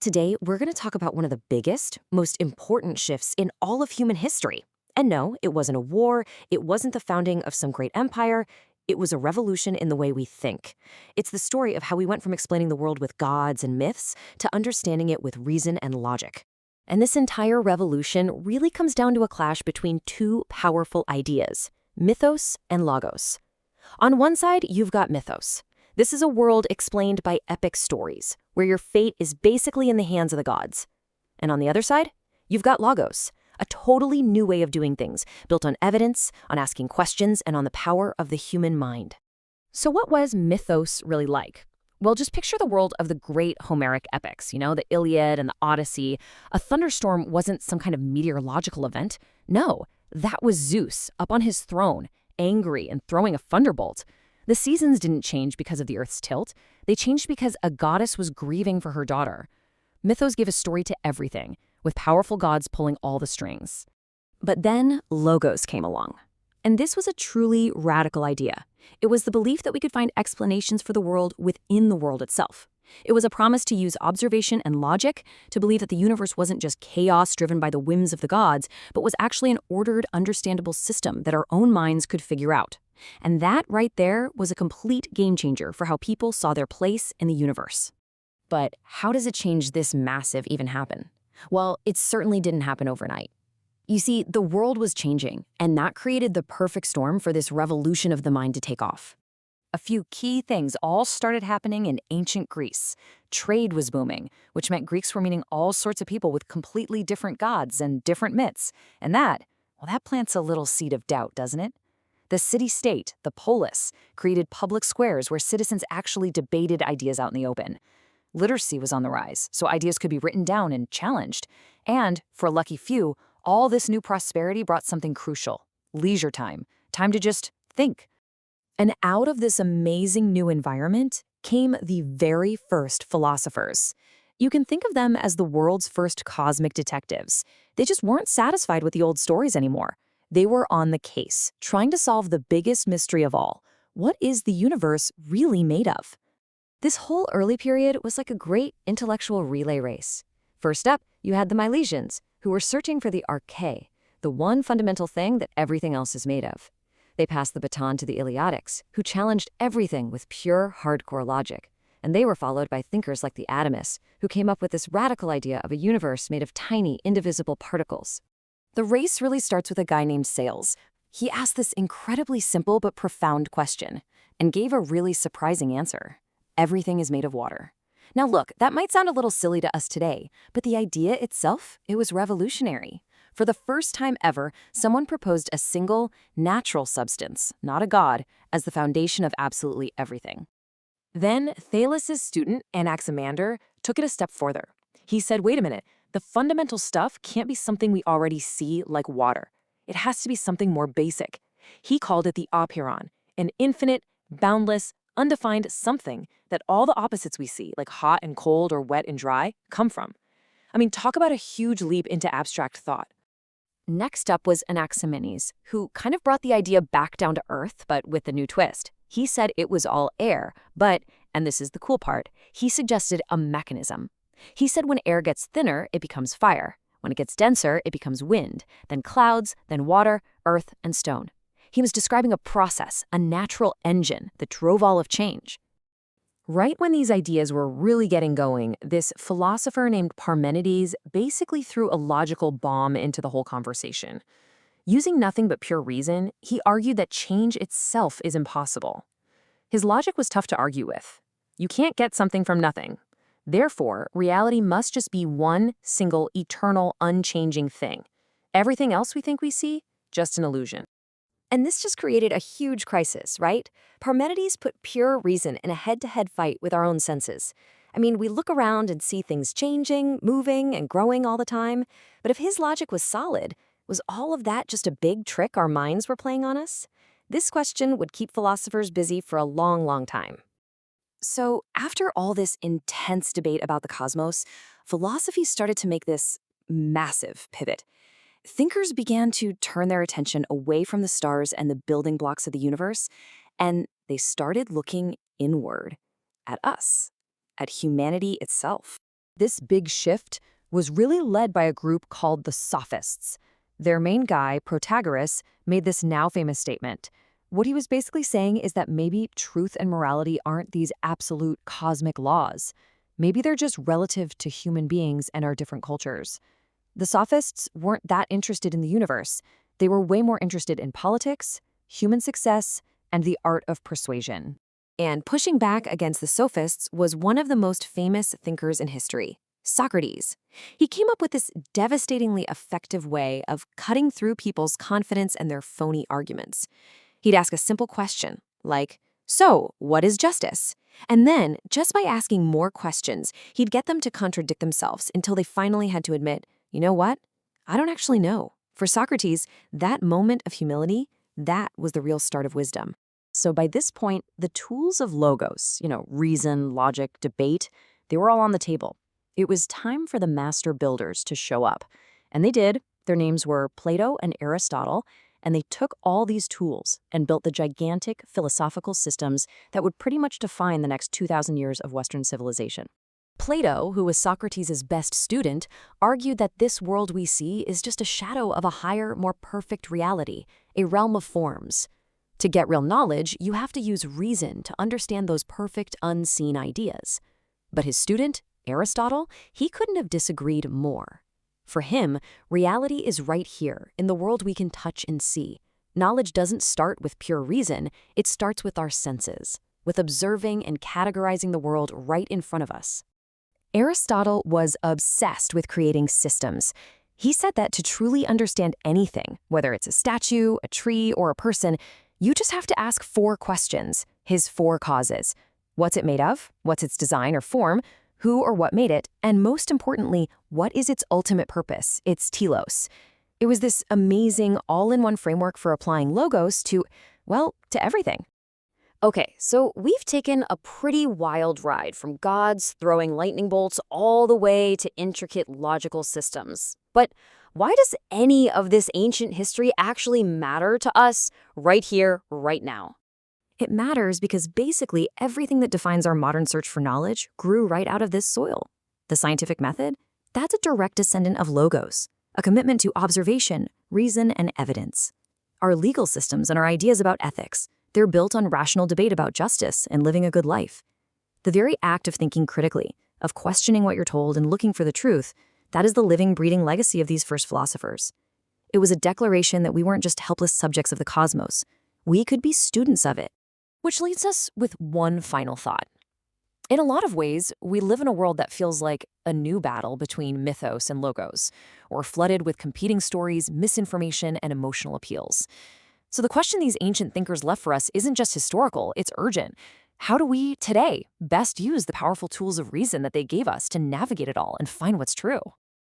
Today, we're going to talk about one of the biggest, most important shifts in all of human history. And no, it wasn't a war, it wasn't the founding of some great empire, it was a revolution in the way we think. It's the story of how we went from explaining the world with gods and myths to understanding it with reason and logic. And this entire revolution really comes down to a clash between two powerful ideas, mythos and logos. On one side, you've got mythos. This is a world explained by epic stories, where your fate is basically in the hands of the gods. And on the other side, you've got logos, a totally new way of doing things, built on evidence, on asking questions, and on the power of the human mind. So what was mythos really like? Well, just picture the world of the great Homeric epics, the Iliad and the Odyssey. A thunderstorm wasn't some kind of meteorological event. No, that was Zeus up on his throne, angry and throwing a thunderbolt. The seasons didn't change because of the Earth's tilt. They changed because a goddess was grieving for her daughter. Mythos gave a story to everything, with powerful gods pulling all the strings. But then logos came along. And this was a truly radical idea. It was the belief that we could find explanations for the world within the world itself. It was a promise to use observation and logic to believe that the universe wasn't just chaos driven by the whims of the gods, but was actually an ordered, understandable system that our own minds could figure out. And that right there was a complete game changer for how people saw their place in the universe. But how does a change this massive even happen? Well, it certainly didn't happen overnight. You see, the world was changing, and that created the perfect storm for this revolution of the mind to take off. A few key things all started happening in ancient Greece. Trade was booming, which meant Greeks were meeting all sorts of people with completely different gods and different myths. And that plants a little seed of doubt, doesn't it? The city-state, the polis, created public squares where citizens actually debated ideas out in the open. Literacy was on the rise, so ideas could be written down and challenged. And, for a lucky few, all this new prosperity brought something crucial: leisure time, time to just think. And out of this amazing new environment came the very first philosophers. You can think of them as the world's first cosmic detectives. They just weren't satisfied with the old stories anymore. They were on the case, trying to solve the biggest mystery of all. What is the universe really made of? This whole early period was like a great intellectual relay race. First up, you had the Milesians, who were searching for the arche, the one fundamental thing that everything else is made of. They passed the baton to the Eleatics, who challenged everything with pure, hardcore logic. And they were followed by thinkers like the atomists, who came up with this radical idea of a universe made of tiny, indivisible particles. The race really starts with a guy named Sales. He asked this incredibly simple but profound question, and gave a really surprising answer. Everything is made of water. Now look, that might sound a little silly to us today, but the idea itself, it was revolutionary. For the first time ever, someone proposed a single, natural substance, not a god, as the foundation of absolutely everything. Then Thales' student, Anaximander, took it a step further. He said, wait a minute, the fundamental stuff can't be something we already see like water. It has to be something more basic. He called it the apeiron, an infinite, boundless, undefined something that all the opposites we see, like hot and cold or wet and dry, come from. I mean, talk about a huge leap into abstract thought. Next up was Anaximenes, who kind of brought the idea back down to earth, but with a new twist. He said it was all air, but, and this is the cool part, he suggested a mechanism. He said when air gets thinner, it becomes fire. When it gets denser, it becomes wind, then clouds, then water, earth, and stone. He was describing a process, a natural engine that drove all of change. Right when these ideas were really getting going, this philosopher named Parmenides basically threw a logical bomb into the whole conversation. Using nothing but pure reason, he argued that change itself is impossible. His logic was tough to argue with. You can't get something from nothing. Therefore, reality must just be one single, eternal, unchanging thing. Everything else we think we see, just an illusion. And this just created a huge crisis, right? Parmenides put pure reason in a head-to-head fight with our own senses. I mean, we look around and see things changing, moving, and growing all the time. But if his logic was solid, was all of that just a big trick our minds were playing on us? This question would keep philosophers busy for a long, long time. So, after all this intense debate about the cosmos, philosophy started to make this massive pivot. Thinkers began to turn their attention away from the stars and the building blocks of the universe, and they started looking inward at us, at humanity itself. This big shift was really led by a group called the Sophists. Their main guy, Protagoras, made this now famous statement. What he was basically saying is that maybe truth and morality aren't these absolute cosmic laws. Maybe they're just relative to human beings and our different cultures. The Sophists weren't that interested in the universe. They were way more interested in politics, human success, and the art of persuasion. And pushing back against the sophists was one of the most famous thinkers in history, Socrates. He came up with this devastatingly effective way of cutting through people's confidence and their phony arguments. He'd ask a simple question, like, "So, what is justice?" And then, just by asking more questions, he'd get them to contradict themselves until they finally had to admit, "You know what? I don't actually know." For Socrates, that moment of humility, that was the real start of wisdom. So by this point, the tools of logos, reason, logic, debate, they were all on the table. It was time for the master builders to show up. And they did. Their names were Plato and Aristotle, and they took all these tools and built the gigantic philosophical systems that would pretty much define the next 2,000 years of Western civilization. Plato, who was Socrates' best student, argued that this world we see is just a shadow of a higher, more perfect reality, a realm of forms. To get real knowledge, you have to use reason to understand those perfect, unseen ideas. But his student, Aristotle, he couldn't have disagreed more. For him, reality is right here, in the world we can touch and see. Knowledge doesn't start with pure reason, it starts with our senses, with observing and categorizing the world right in front of us. Aristotle was obsessed with creating systems. He said that to truly understand anything, whether it's a statue, a tree, or a person, you just have to ask 4 questions, his 4 causes. What's it made of? What's its design or form? Who or what made it? And most importantly, what is its ultimate purpose, its telos? It was this amazing all-in-one framework for applying logos to everything. Okay, so we've taken a pretty wild ride from gods throwing lightning bolts all the way to intricate logical systems. But why does any of this ancient history actually matter to us right here, right now? It matters because basically everything that defines our modern search for knowledge grew right out of this soil. The scientific method? That's a direct descendant of logos, a commitment to observation, reason, and evidence. Our legal systems and our ideas about ethics, they're built on rational debate about justice and living a good life. The very act of thinking critically, of questioning what you're told and looking for the truth, that is the living, breathing legacy of these first philosophers. It was a declaration that we weren't just helpless subjects of the cosmos. We could be students of it. Which leads us with one final thought. In a lot of ways, we live in a world that feels like a new battle between mythos and logos, or flooded with competing stories, misinformation, and emotional appeals. So the question these ancient thinkers left for us isn't just historical, it's urgent. How do we, today, best use the powerful tools of reason that they gave us to navigate it all and find what's true?